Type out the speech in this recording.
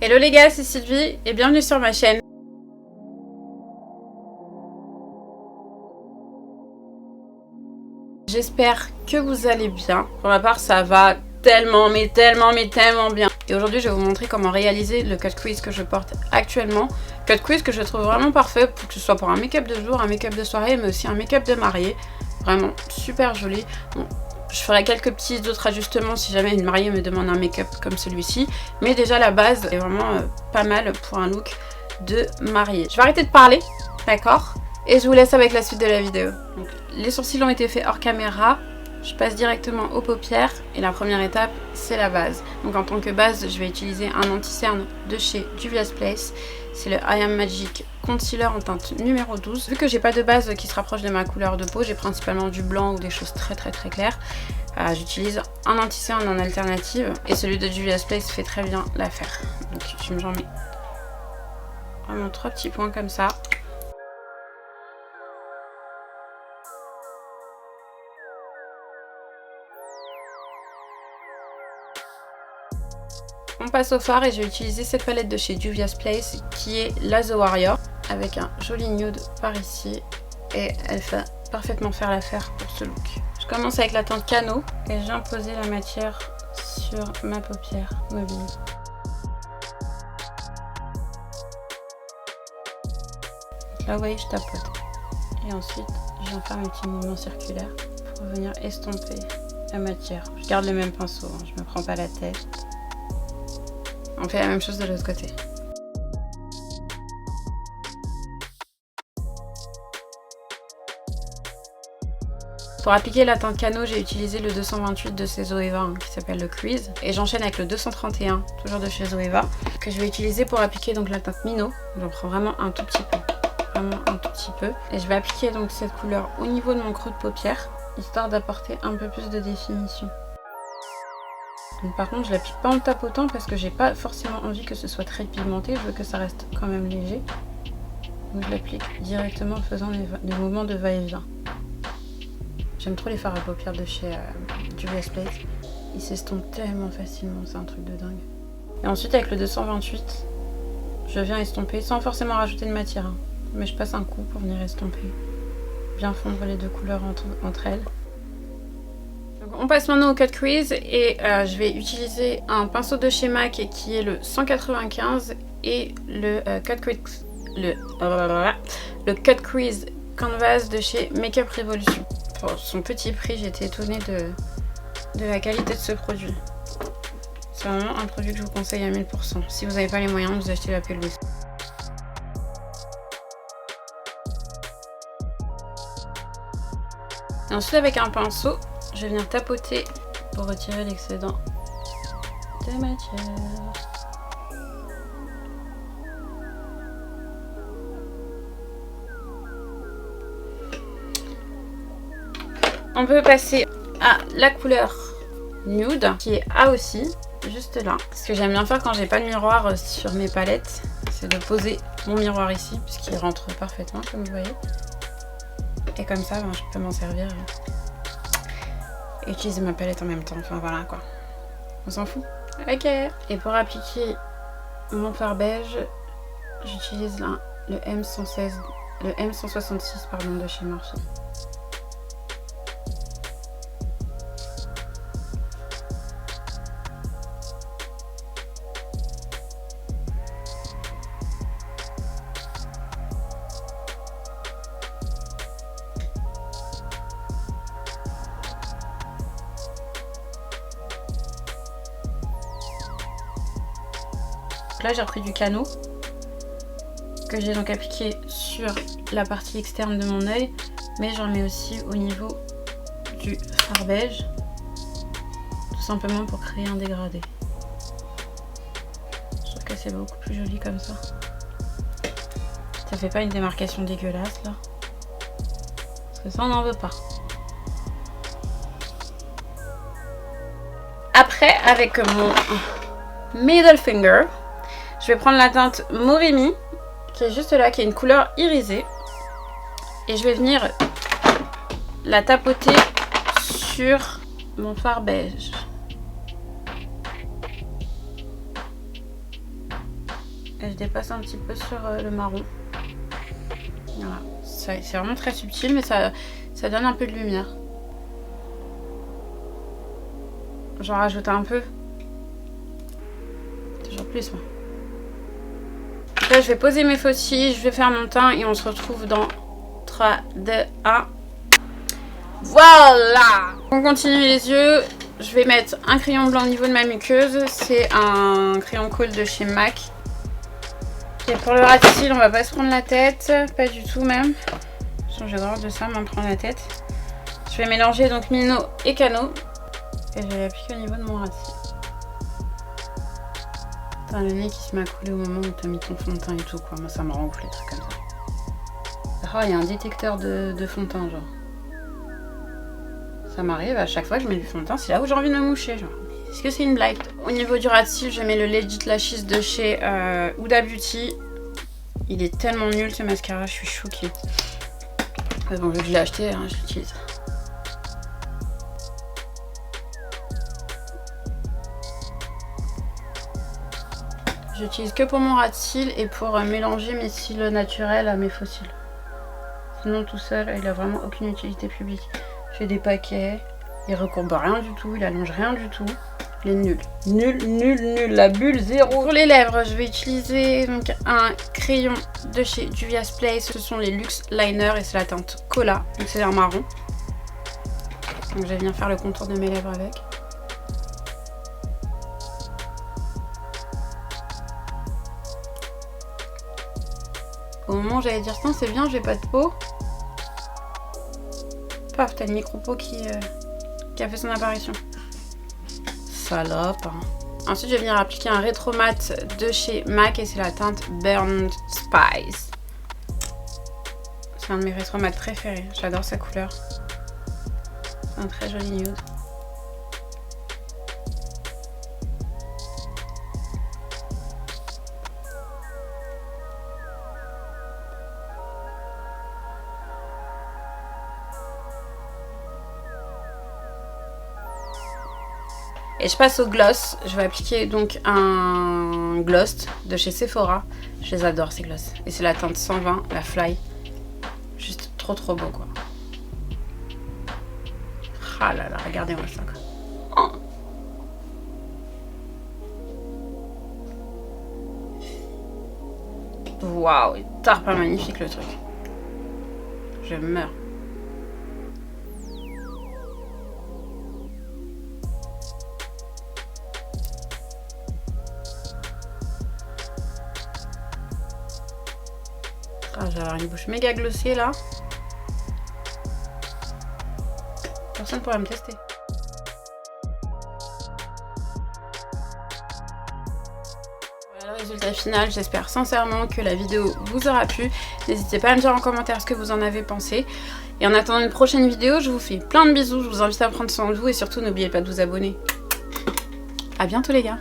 Hello les gars, c'est Sylvie et bienvenue sur ma chaîne. J'espère que vous allez bien. Pour ma part, ça va tellement bien. Et aujourd'hui, je vais vous montrer comment réaliser le cut crease que je porte actuellement. Cut crease que je trouve vraiment parfait, que ce soit pour un make-up de jour, un make-up de soirée, mais aussi un make-up de mariée. Vraiment super joli. Bon, je ferai quelques petits autres ajustements si jamais une mariée me demande un make-up comme celui-ci. Mais déjà la base est vraiment pas mal pour un look de mariée. Je vais arrêter de parler, d'accord? Et je vous laisse avec la suite de la vidéo. Donc, les sourcils ont été faits hors caméra. Je passe directement aux paupières. Et la première étape, c'est la base. Donc en tant que base, je vais utiliser un anti-cerne de chez Juvia's Place. C'est le I Am Magic Concealer en teinte numéro 12. Vu que j'ai pas de base qui se rapproche de ma couleur de peau, j'ai principalement du blanc ou des choses très claires. J'utilise un anti-cerne en alternative. Et celui de Juvia's Place fait très bien l'affaire. Donc j'en mets vraiment 3 petits points comme ça. On passe au fard et je vais utiliser cette palette de chez Juvia's Place qui est la The Warrior avec un joli nude par ici et elle va parfaitement faire l'affaire pour ce look. Je commence avec la teinte Cano et j'ai imposé la matière sur ma paupière mobile. Là vous voyez je tapote et ensuite je viens faire un petit mouvement circulaire pour venir estomper la matière. Je garde le même pinceau, hein, je me prends pas la tête. On fait la même chose de l'autre côté. Pour appliquer la teinte Cano, j'ai utilisé le 228 de chez Zoeva hein, qui s'appelle le Crease. Et j'enchaîne avec le 231, toujours de chez Zoeva, que je vais utiliser pour appliquer donc la teinte Mino. J'en prends vraiment un tout petit peu. Vraiment un tout petit peu. Et je vais appliquer donc cette couleur au niveau de mon creux de paupière, histoire d'apporter un peu plus de définition. Donc, par contre je l'applique pas en tapotant parce que j'ai pas forcément envie que ce soit très pigmenté, je veux que ça reste quand même léger. Donc je l'applique directement en faisant des mouvements de va-et-vient. J'aime trop les fards à paupières de chez Juvia's Place. Ils s'estompent tellement facilement, c'est un truc de dingue. Et ensuite avec le 228, je viens estomper sans forcément rajouter de matière. Hein. Mais je passe un coup pour venir estomper. Bien fondre les deux couleurs entre elles. On passe maintenant au cut crease et je vais utiliser un pinceau de chez MAC qui est le 195 et le cut crease canvas de chez Makeup Revolution. Pour son petit prix, j'ai été étonnée de la qualité de ce produit. C'est vraiment un produit que je vous conseille à 1000%. Si vous n'avez pas les moyens, vous achetez la pelouse. Et ensuite avec un pinceau, je vais venir tapoter pour retirer l'excédent de matière. On peut passer à la couleur nude qui est A aussi, juste là. Ce que j'aime bien faire quand j'ai pas de miroir sur mes palettes, c'est de poser mon miroir ici puisqu'il rentre parfaitement comme vous voyez. Et comme ça, ben, je peux m'en servir. Et utiliser ma palette en même temps, enfin voilà quoi. On s'en fout. Ok. Et pour appliquer mon fard beige, j'utilise là le M116, le M166 pardon de chez Morphe. Là j'ai repris du Cano que j'ai donc appliqué sur la partie externe de mon œil, mais j'en mets aussi au niveau du fard beige, tout simplement pour créer un dégradé. Je trouve que c'est beaucoup plus joli comme ça. Ça fait pas une démarcation dégueulasse là, parce que ça on n'en veut pas. Après avec mon middle finger, je vais prendre la teinte Morimi, qui est juste là, qui est une couleur irisée. Et je vais venir la tapoter sur mon fard beige. Et je dépasse un petit peu sur le marron. Voilà, c'est vraiment très subtil, mais ça donne un peu de lumière. J'en rajoute un peu. Toujours plus, moi. Donc là, je vais poser mes faux cils, je vais faire mon teint et on se retrouve dans 3, 2, 1. Voilà! On continue les yeux. Je vais mettre un crayon blanc au niveau de ma muqueuse. C'est un crayon colle de chez MAC. Et pour le ras de cils, on va pas se prendre la tête. Pas du tout même. J'ai horreur de ça, m'en prendre la tête. Je vais mélanger donc Mino et Cano. Et je vais l'appliquer au niveau de mon ras de cils. Putain, le nez qui se m'a coulé au moment où tu as mis ton fond de teint et tout, quoi. Moi, ça me rend ouf les trucs comme ça. Oh, il y a un détecteur de fond de teint, genre. Ça m'arrive à chaque fois que je mets du fond de teint, c'est là où j'ai envie de me moucher, genre. Est-ce que c'est une blague? Au niveau du ras de cils, je mets le Legit Lashes de chez Huda Beauty. Il est tellement nul ce mascara, je suis choquée. Bon, vu que je l'ai acheté, hein, je l'utilise. J'utilise que pour mon ras de cils et pour mélanger mes cils naturels à mes faux cils. Sinon tout seul, il a vraiment aucune utilité publique. Je fais des paquets, il recourbe rien du tout, il allonge rien du tout. Il est nul. Nul, nul, nul. La bulle, zéro. Pour les lèvres, je vais utiliser donc un crayon de chez Juvia's Place. Ce sont les Luxe Liner et c'est la teinte Cola. Donc c'est un marron. Donc je vais venir faire le contour de mes lèvres avec. Au moment où j'allais dire non, c'est bien, j'ai pas de peau. Paf, t'as une micro-peau qui a fait son apparition. Salope. Ensuite, je vais venir appliquer un rétro mat de chez MAC et c'est la teinte Burned Spice. C'est un de mes rétro mats préférés. J'adore sa couleur. C'est un très joli nude. Et je passe au gloss. Je vais appliquer donc un gloss de chez Sephora. Je les adore ces gloss. Et c'est la teinte 120, la Fly. Juste trop trop beau quoi. Ah là là, regardez-moi ça quoi. Oh. Waouh, il tarpe pas magnifique le truc. Je meurs. Ah, je vais avoir une bouche méga glossée là. Personne ne pourra me tester. Voilà le résultat final. J'espère sincèrement que la vidéo vous aura plu. N'hésitez pas à me dire en commentaire ce que vous en avez pensé. Et en attendant une prochaine vidéo, je vous fais plein de bisous. Je vous invite à prendre soin de vous et surtout n'oubliez pas de vous abonner. À bientôt les gars.